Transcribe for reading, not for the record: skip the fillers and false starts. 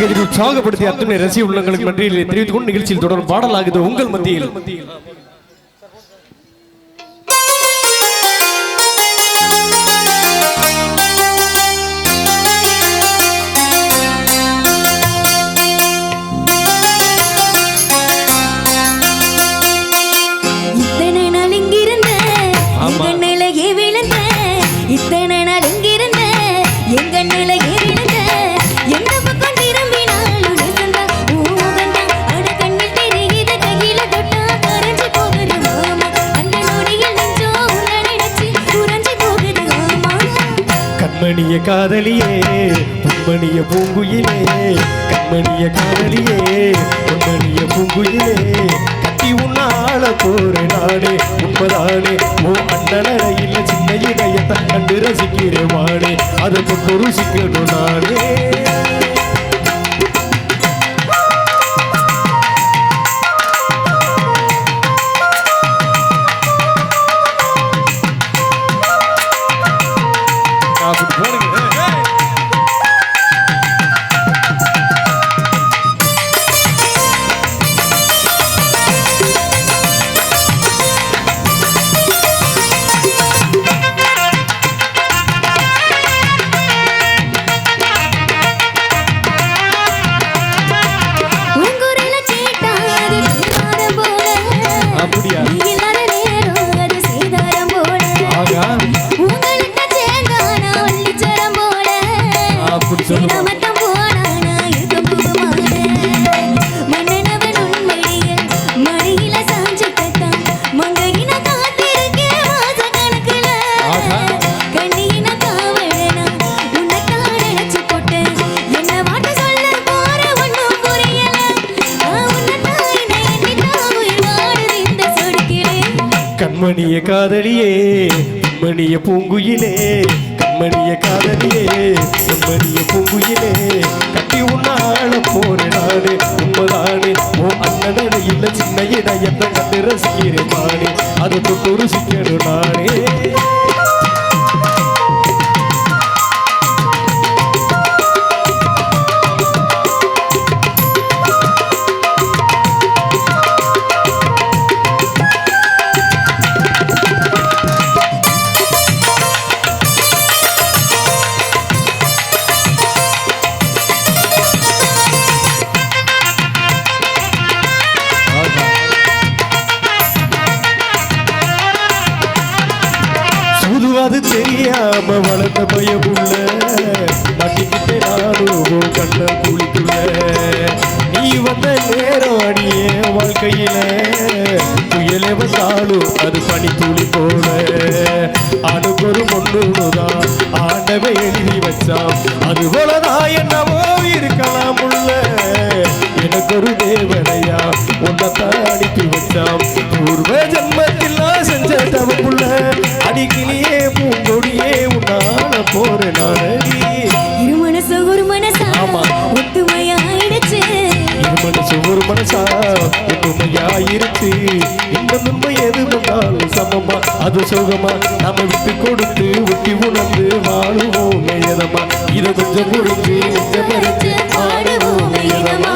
கதிர் உற்சாகப்படுத்திய அத்துணை ரசிக உள்ளங்களுக்கு நன்றியை தெரிவித்துக் கொண்டு நிகழ்ச்சியில் தொடரும் பாடலாகுது உங்கள் மத்தியில். கண்மணிய காதலியே பொன்மணிய பூங்குயிலே, கண்மணிய காதலியே பொன்மணிய பூங்குயிலே, கட்டி உன்னால போற நாடே உண்மைதானே, ஓ அண்ணன இல்ல சின்ன இதயத்தை கண்டு ரசிக்கிறேன் வாடே, அதை கொண்டு ருசிக்கணும் நானே. கண்மணிய காதலியே பொன்மணிய பூங்குயிலே, கண்மணிய காதலியே பொன்மணிய பூங்குயிலே, கட்டி உன்னால போற நாடு உண்மைதானே, ஓ அண்ணன இல்ல சின்ன இதயத்தை கண்டு ரசிக்கிறேன் நானே, அதை தொட்டு ருசிக்கணும் நானே. அது தெரியாம வளர்ந்த பயமுள்ள மாட்டிக்கிட்டே நானும் கண்ண குளிக்குள்ள, நீ வந்த நேரம் அடியே வாழ்க்கையில புயலே வந்தாலும் அது பனி துளி போல, அணுகொரு பொண்ணுதான் ஆண்டவை எழுதி வச்சான், அது போலதான் என்னவோ இருக்கலாம் உள்ள, எனக்கு ஒரு தேவனையா உன்னத்தான் அனுப்பி வச்சான், பூர்வ ஜன்மத்தில் செஞ்ச தவப்புள்ள, அடிக்கிலேயே பூங்கொடியே உன்னால போற நானடி. இரு மனசு ஒரு மனசா ஒத்துமையாயிடுச்சு, இரு மனசு ஒரு மனசா ஒத்துமையாயிருச்சு, இந்த நன்மை எது வந்தாலும் சமமா அது சுகமா, நம்ம விட்டு கொடுத்து ஒட்டி உணர்ந்து வாழுவோம் மேயதமா, இதை கொஞ்சம் புரிஞ்சு கொஞ்சம் மறைச்சு பாடுவோம் மேயதமா.